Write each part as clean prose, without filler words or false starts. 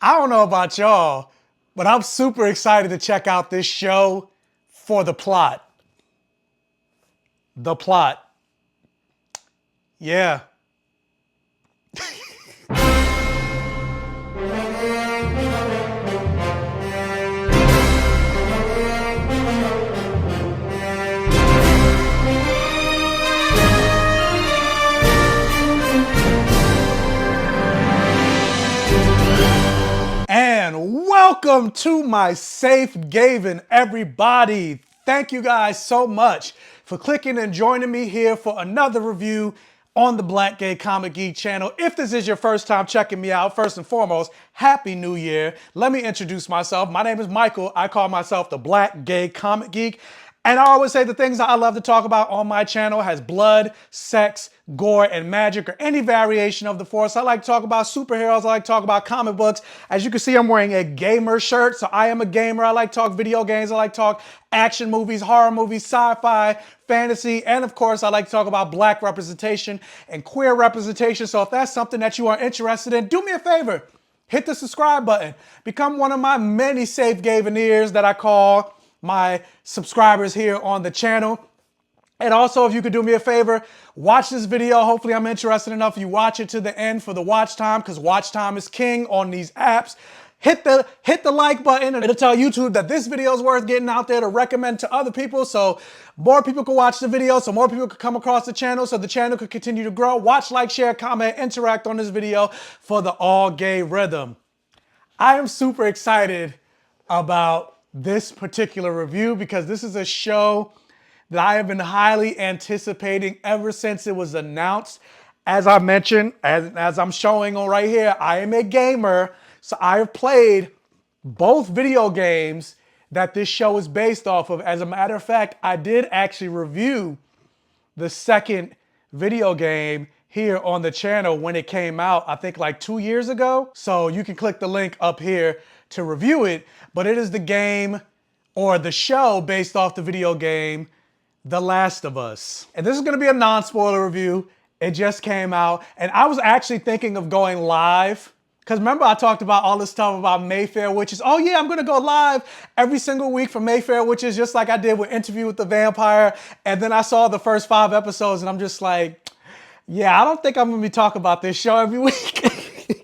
I don't know about y'all, but I'm super excited to check out this show for the plot. The plot. Yeah. And welcome to my Safe Gayven, everybody. Thank you guys so much for clicking and joining me here for another review on the Black Gay Comic Geek channel. If this is your first time checking me out, first and foremost, Happy New Year. Let me introduce myself. My name is Michael. I call myself the Black Gay Comic Geek. And I always say the things that I love to talk about on my channel has blood, sex, gore, and magic, or any variation of the force. I like to talk about superheroes. I like to talk about comic books. As you can see, I'm wearing a gamer shirt, so I am a gamer. I like to talk video games. I like to talk action movies, horror movies, sci-fi, fantasy, and of course, I like to talk about black representation and queer representation. So if that's something that you are interested in, do me a favor. Hit the subscribe button. Become one of my many Safe Gaveneers that I call my subscribers here on the channel. And also, if you could do me a favor, watch this video. Hopefully I'm interested enough you watch it to the end for the watch time, because watch time is king on these apps. Hit the like button, and it'll tell YouTube that this video is worth getting out there to recommend to other people, so more people can watch the video, so more people can come across the channel, so the channel could continue to grow. Watch, like, share, comment, interact on this video for the all gay rhythm. I am super excited about this particular review because this is a show that I have been highly anticipating ever since it was announced. As I mentioned, as I'm showing on right here, I am a gamer, so I have played both video games that this show is based off of. As a matter of fact, I did actually review the second video game here on the channel when it came out, I think like 2 years ago. So you can click the link up here to review it, but it is the game or the show based off the video game The Last of Us. And this is gonna be a non-spoiler review. It just came out, and I was actually thinking of going live, because remember I talked about all this stuff about Mayfair Witches. Oh yeah, I'm gonna go live every single week for Mayfair Witches, just like I did with Interview with the Vampire. And then I saw the first 5 episodes and I'm just like, yeah, I don't think I'm gonna be talking about this show every week.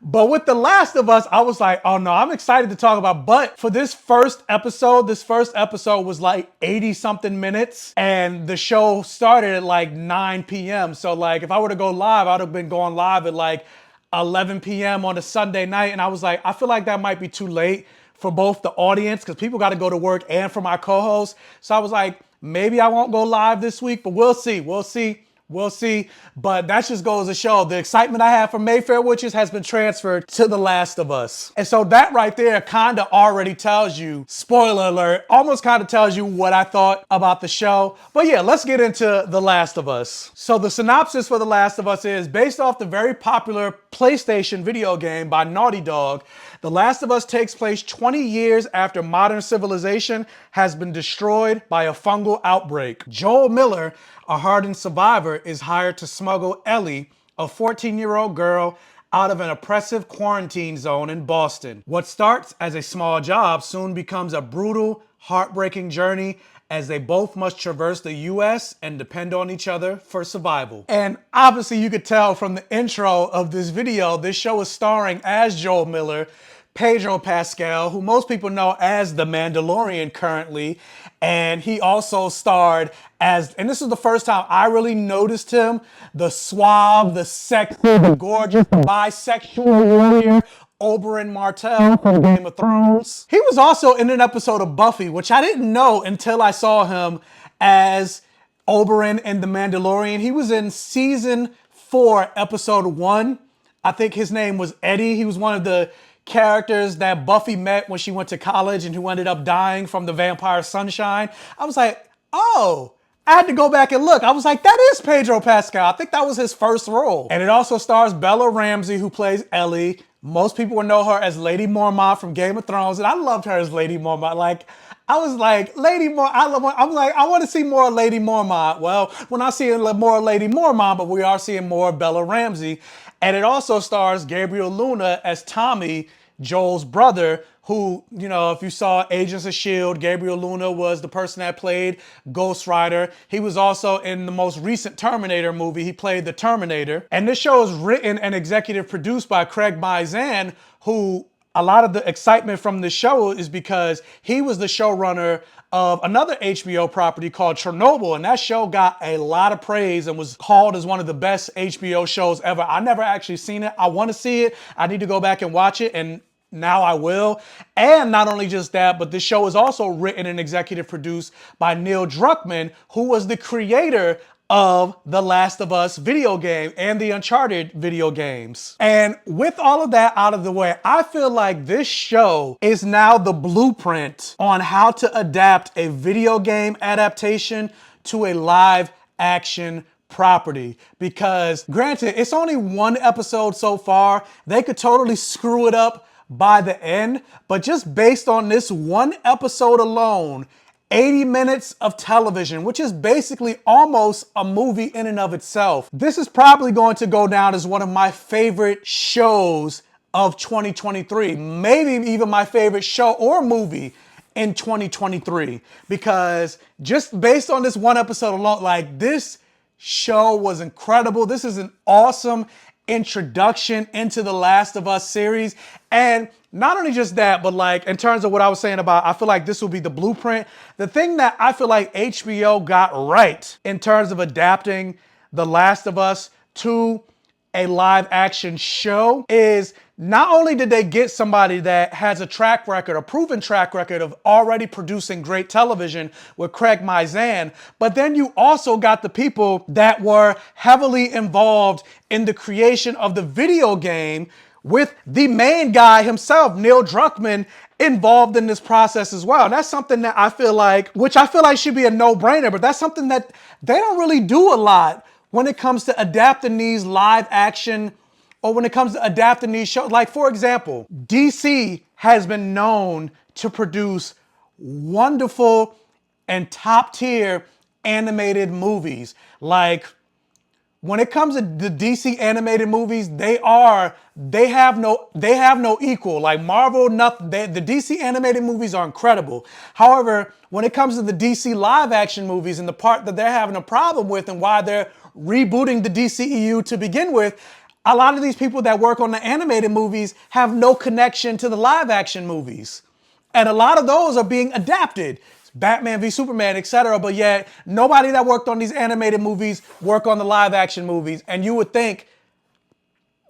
But with The Last of Us, I was like, oh no, I'm excited to talk about. But for this first episode was like 80 something minutes, and the show started at like 9 p.m. So like, if I were to go live, I'd have been going live at like 11 p.m. on a Sunday night. And I was like, I feel like that might be too late for both the audience, because people got to go to work, and for my co-host. So I was like, maybe I won't go live this week, but we'll see. We'll see, but that just goes to show the excitement I have for Mayfair Witches has been transferred to The Last of Us. And so that right there kind of already tells you, spoiler alert, almost kind of tells you what I thought about the show. But yeah, let's get into The Last of Us. So the synopsis for The Last of Us is based off the very popular PlayStation video game by Naughty Dog. The Last of Us takes place 20 years after modern civilization has been destroyed by a fungal outbreak. Joel Miller, a hardened survivor, is hired to smuggle Ellie, a 14-year-old girl, out of an oppressive quarantine zone in Boston. What starts as a small job soon becomes a brutal, heartbreaking journey, as they both must traverse the US and depend on each other for survival. And obviously you could tell from the intro of this video, this show is starring as Joel Miller, Pedro Pascal, who most people know as the Mandalorian currently, and he also starred as, and this is the first time I really noticed him, the suave, the sexy, the gorgeous, the bisexual warrior, Oberyn Martell from Game of Thrones. He was also in an episode of Buffy, which I didn't know until I saw him as Oberyn in The Mandalorian. He was in season 4, episode 1. I think his name was Eddie. He was one of the characters that Buffy met when she went to college and who ended up dying from the vampire sunshine. I was like, oh, I had to go back and look. I was like, that is Pedro Pascal. I think that was his first role. And it also stars Bella Ramsey, who plays Ellie. Most people would know her as Lady Mormont from Game of Thrones, and I loved her as Lady Mormont. Like, I was like, Lady Mormont, I was like, I want to see more of Lady Mormont. Well, we're not seeing more of Lady Mormont, but we are seeing more of Bella Ramsey. And it also stars Gabriel Luna as Tommy, Joel's brother, who, you know, if you saw Agents of S.H.I.E.L.D., Gabriel Luna was the person that played Ghost Rider. He was also in the most recent Terminator movie. He played the Terminator. And this show is written and executive produced by Craig Mazin, who a lot of the excitement from the show is because he was the showrunner of another HBO property called Chernobyl, and that show got a lot of praise and was called as one of the best HBO shows ever. I never actually seen it. I want to see it. I need to go back and watch it, and now I will. And not only just that, but the show is also written and executive produced by Neil Druckmann, who was the creator of the Last of Us video game and the Uncharted video games. And with all of that out of the way, I feel like this show is now the blueprint on how to adapt a video game adaptation to a live action property. Because granted, it's only one episode so far. They could totally screw it up by the end, but just based on this one episode alone, 80 minutes of television, which is basically almost a movie in and of itself. This is probably going to go down as one of my favorite shows of 2023. Maybe even my favorite show or movie in 2023. Because just based on this one episode alone, like, this show was incredible. This is an awesome introduction into the Last of Us series. And not only just that, but like in terms of what I was saying about, I feel like this will be the blueprint. The thing that I feel like HBO got right in terms of adapting The Last of Us to a live action show is not only did they get somebody that has a track record, a proven track record of already producing great television with Craig Mazin, but then you also got the people that were heavily involved in the creation of the video game with the main guy himself, Neil Druckmann, involved in this process as well. And that's something that I feel like, which I feel like should be a no-brainer, but that's something that they don't really do a lot when it comes to adapting these live action, or when it comes to adapting these shows. Like, for example, DC has been known to produce wonderful and top tier animated movies. Like, when it comes to the DC animated movies, they have no equal. Like Marvel, nothing. The DC animated movies are incredible. However, when it comes to the DC live action movies and the part that they're having a problem with and why they're rebooting the DCEU to begin with, a lot of these people that work on the animated movies have no connection to the live action movies. And a lot of those are being adapted. Batman v Superman, etc. But yet nobody that worked on these animated movies work on the live action movies. And you would think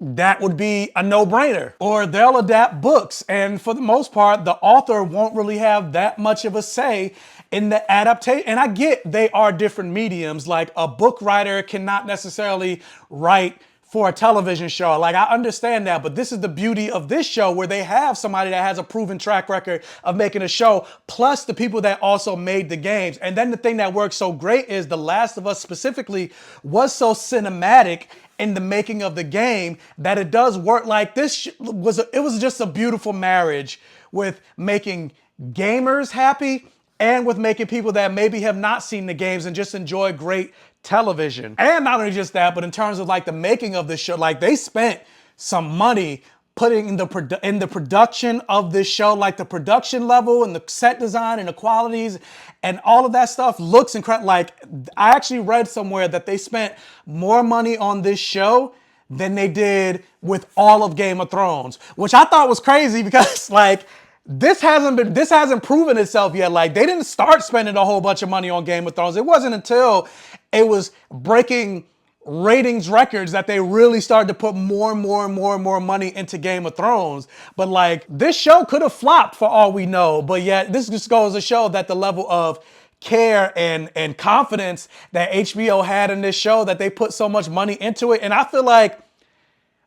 that would be a no-brainer. Or they'll adapt books, and for the most part, the author won't really have that much of a say in the adaptation. And I get they are different mediums. Like, a book writer cannot necessarily write for a television show. Like, I understand that, but this is the beauty of this show, where they have somebody that has a proven track record of making a show, plus the people that also made the games. And then the thing that works so great is The Last of Us specifically was so cinematic in the making of the game that it does work. Like, it was just a beautiful marriage with making gamers happy and with making people that maybe have not seen the games and just enjoy great television. And not only just that, but in terms of like the making of this show, like, they spent some money putting in the production of this show. Like, the production level and the set design and the qualities and all of that stuff looks incredible. Like, I actually read somewhere that they spent more money on this show than they did with all of Game of Thrones, which I thought was crazy because, like, this hasn't proven itself yet. Like, they didn't start spending a whole bunch of money on Game of Thrones. It wasn't until it was breaking ratings records that they really started to put more and more money into Game of Thrones. But like, this show could have flopped for all we know. But yet this just goes to show that the level of care and confidence that HBO had in this show, that they put so much money into it. And I feel like,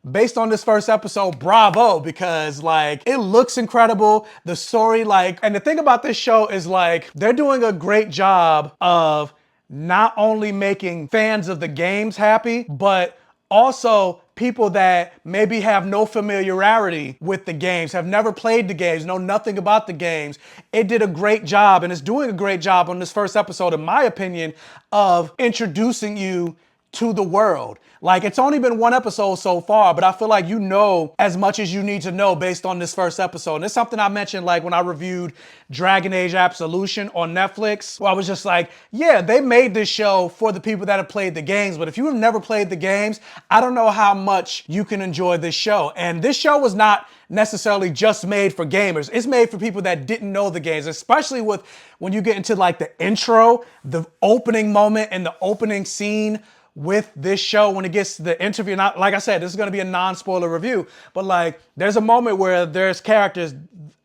based on this first episode, bravo, because like, it looks incredible. The story, like, and the thing about this show is like, they're doing a great job of not only making fans of the games happy, but also people that maybe have no familiarity with the games, have never played the games, know nothing about the games. It did a great job, and it's doing a great job on this first episode, in my opinion, of introducing you to the world. Like, it's only been one episode so far, but I feel like you know as much as you need to know based on this first episode. And it's something I mentioned like when I reviewed Dragon Age Absolution on Netflix, where I was just like, yeah, they made this show for the people that have played the games, but if you have never played the games, I don't know how much you can enjoy this show. And this show was not necessarily just made for gamers. It's made for people that didn't know the games, especially with when you get into like the intro, the opening moment and the opening scene with this show when it gets to the interview. Not like I said, this is going to be a non-spoiler review, but like there's a moment where there's characters,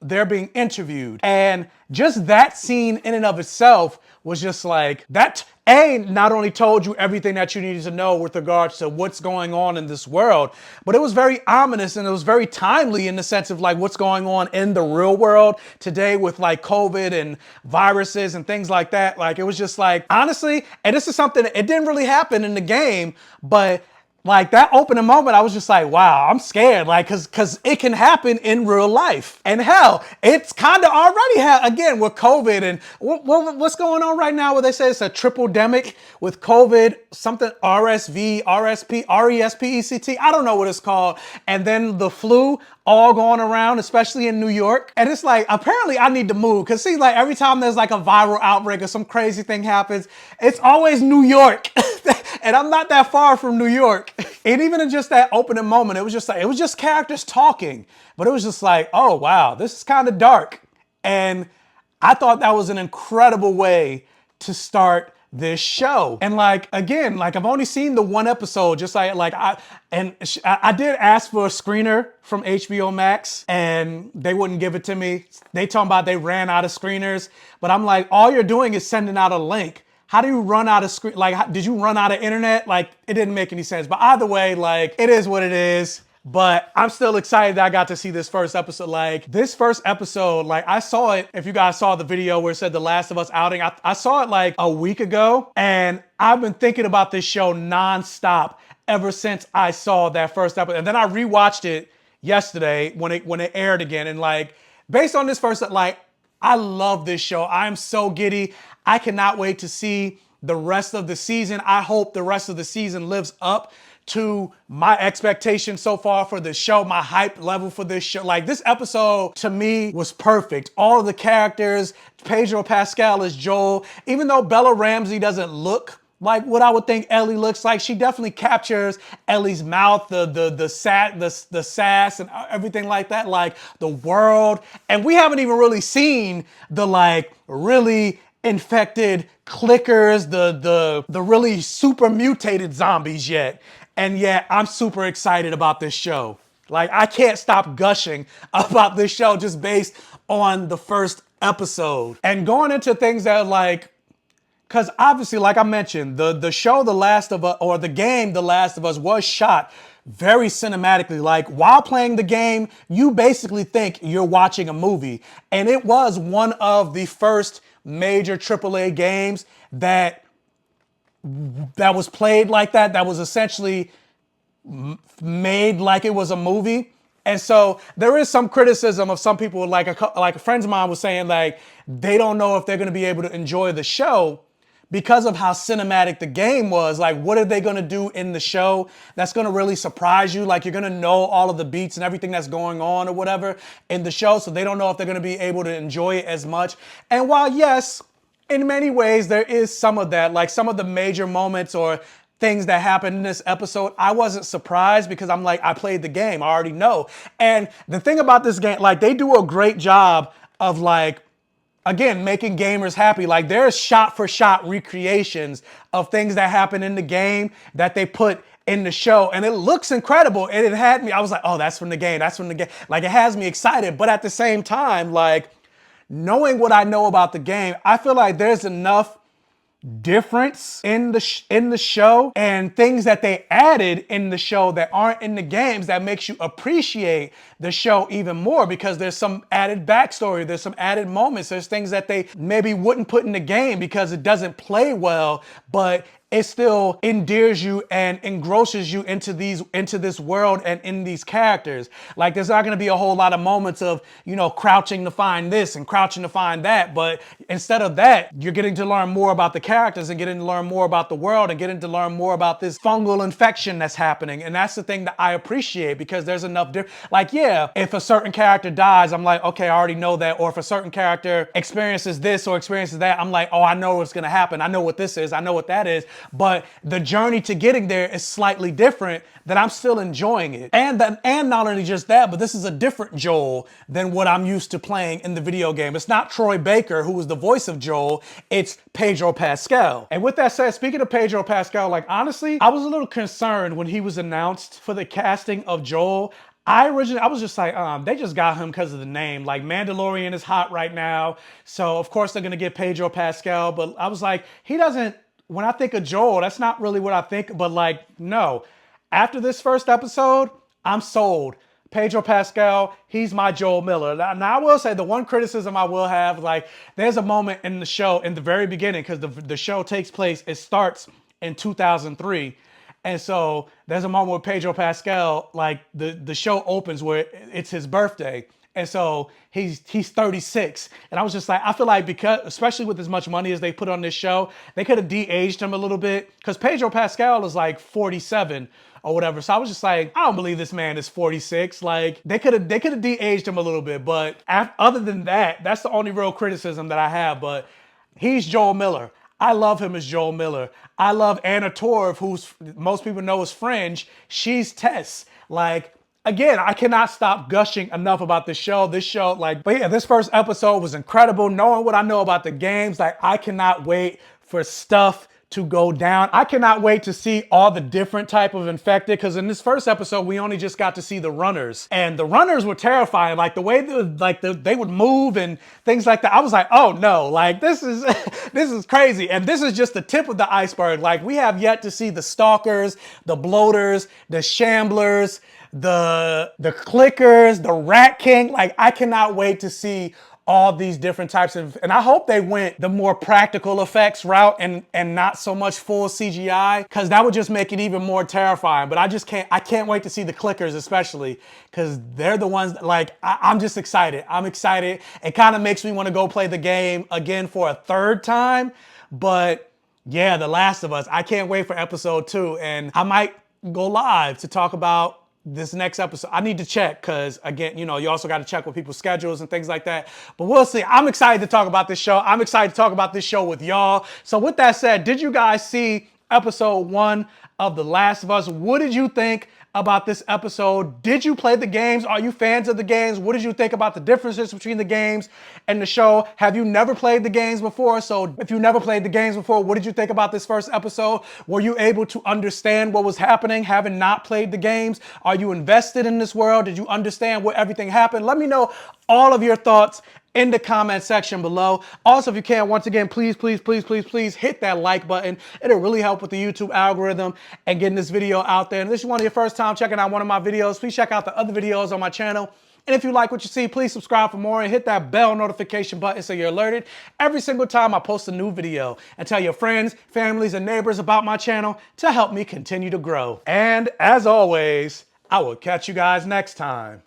they're being interviewed, and just that scene in and of itself was just like that. Not only told you everything that you needed to know with regards to what's going on in this world, but it was very ominous and it was very timely in the sense of like what's going on in the real world today with like COVID and viruses and things like that. Like, it was just like, honestly, and this is something, it didn't really happen in the game, but like that opening moment, I was just like, wow, I'm scared. Like, cause it can happen in real life. And hell, it's kind of already again with COVID and what's going on right now where they say it's a triple demic with COVID, something RSV, RSP, RESPECT. I don't know what it's called. And then the flu all going around, especially in New York. And it's like, apparently I need to move. Cause see, like every time there's like a viral outbreak or some crazy thing happens, it's always New York. And I'm not that far from New York. And even in just that opening moment, it was just like, it was just characters talking, but it was just like, oh wow, this is kind of dark. And I thought that was an incredible way to start this show. And like, again, like I've only seen the one episode, just like I did ask for a screener from HBOMax and they wouldn't give it to me. They talking about they ran out of screeners, but I'm like, all you're doing is sending out a link. How do you run out of screen? Like, did you run out of internet? Like, it didn't make any sense. But either way, like, it is what it is. But I'm still excited that I got to see this first episode. Like, this first episode, like, I saw it. If you guys saw the video where it said The Last of Us outing, I saw it like a week ago. And I've been thinking about this show nonstop ever since I saw that first episode. And then I rewatched it yesterday when it aired again. And like, based on this first, like, I love this show. I'm so giddy. I cannot wait to see the rest of the season. I hope the rest of the season lives up to my expectations so far for the show, my hype level for this show. Like, this episode to me was perfect. All of the characters, Pedro Pascal as Joel, even though Bella Ramsey doesn't look like what I would think Ellie looks like, she definitely captures Ellie's mouth, the sass and everything like that, like the world. And we haven't even really seen the like really infected clickers, the really super mutated zombies yet. And yet I'm super excited about this show. Like, I can't stop gushing about this show just based on the first episode. And going into things that are like, because obviously, like I mentioned, the show The Last of Us, or the game The Last of Us, was shot very cinematically. Like, while playing the game, you basically think you're watching a movie. And it was one of the first major AAA games that was played like that, that was essentially made like it was a movie. And so there is some criticism of some people, like a friend of mine was saying, like, they don't know if they're going to be able to enjoy the show because of how cinematic the game was. Like, what are they going to do in the show that's going to really surprise you? Like, you're going to know all of the beats and everything that's going on or whatever in the show. So they don't know if they're going to be able to enjoy it as much. And while, yes, in many ways, there is some of that, like some of the major moments or things that happened in this episode, I wasn't surprised because I'm like, I played the game, I already know. And the thing about this game, like, they do a great job of like, again, making gamers happy. Like, there's shot for shot recreations of things that happen in the game that they put in the show. And it looks incredible. And it had me, I was like, oh, that's from the game. That's from the game. Like, it has me excited. But at the same time, like, knowing what I know about the game, I feel like there's enough difference in the show and things that they added in the show that aren't in the games that makes you appreciate the show even more, because there's some added backstory, there's some added moments, there's things that they maybe wouldn't put in the game because it doesn't play well, but it still endears you and engrosses you into this world and in these characters. Like, there's not going to be a whole lot of moments of, you know, crouching to find this and crouching to find that, but instead of that, you're getting to learn more about the characters and getting to learn more about the world and getting to learn more about this fungal infection that's happening. And that's the thing that I appreciate, because there's enough like, yeah, if a certain character dies, I'm like, okay, I already know that. Or if a certain character experiences this or experiences that, I'm like, oh, I know what's going to happen. I know what this is. I know what that is. But the journey to getting there is slightly different, that I'm still enjoying it. And not only just that, but this is a different Joel than what I'm used to playing in the video game. It's not Troy Baker, who was the voice of Joel. It's Pedro Pascal. And with that said, speaking of Pedro Pascal, like, honestly, I was a little concerned when he was announced for the casting of Joel. I was just like, they just got him because of the name. Like, Mandalorian is hot right now, so of course they're gonna get Pedro Pascal. But I was like, when I think of Joel, that's not really what I think. But like, no, after this first episode, I'm sold. Pedro Pascal, he's my Joel Miller. Now I will say, the one criticism I will have, like, there's a moment in the show in the very beginning, because the show takes place, it starts in 2003. And so there's a moment with Pedro Pascal, like the show opens where it's his birthday. And so he's 36. And I was just like, I feel like, because, especially with as much money as they put on this show, they could have de-aged him a little bit, because Pedro Pascal is like 47 or whatever. So I was just like, I don't believe this man is 46. Like, they could have de-aged him a little bit. But other than that, that's the only real criticism that I have. But he's Joel Miller. I love him as Joel Miller. I love Anna Torv, who's most people know as Fringe. She's Tess. Like, again, I cannot stop gushing enough about this show. But yeah, this first episode was incredible. Knowing what I know about the games, like, I cannot wait for stuff to go down. I cannot wait to see all the different type of infected, because in this first episode, we only just got to see the runners, and the runners were terrifying. Like, the way they would move and things like that. I was like, oh no, like, this is this is crazy. And this is just the tip of the iceberg. Like, we have yet to see the stalkers, the bloaters, the shamblers, the clickers, the rat king. Like, I cannot wait to see all these different types of, and I hope they went the more practical effects route and not so much full CGI, because that would just make it even more terrifying. But I can't wait to see the clickers, especially because they're the ones that, like, I'm just excited. I'm excited. It kind of makes me want to go play the game again for a third time. But yeah, The Last of Us, I can't wait for episode 2, and I might go live to talk about this next episode. I need to check, because again, you know, you also got to check with people's schedules and things like that. But we'll see. I'm excited to talk about this show. I'm excited to talk about this show with y'all. So with that said, did you guys see episode 1 of The Last of Us? What did you think about this episode? Did you play the games? Are you fans of the games? What did you think about the differences between the games and the show? Have you never played the games before? So if you never played the games before, what did you think about this first episode? Were you able to understand what was happening, having not played the games? Are you invested in this world? Did you understand where everything happened? Let me know all of your thoughts in the comment section below. Also, if you can, once again, please hit that like button. It'll really help with the YouTube algorithm and getting this video out there. And if this is one of your first time checking out one of my videos, please check out the other videos on my channel. And if you like what you see, please subscribe for more and hit that bell notification button so you're alerted every single time I post a new video. And tell your friends, families, and neighbors about my channel to help me continue to grow. And as always, I will catch you guys next time.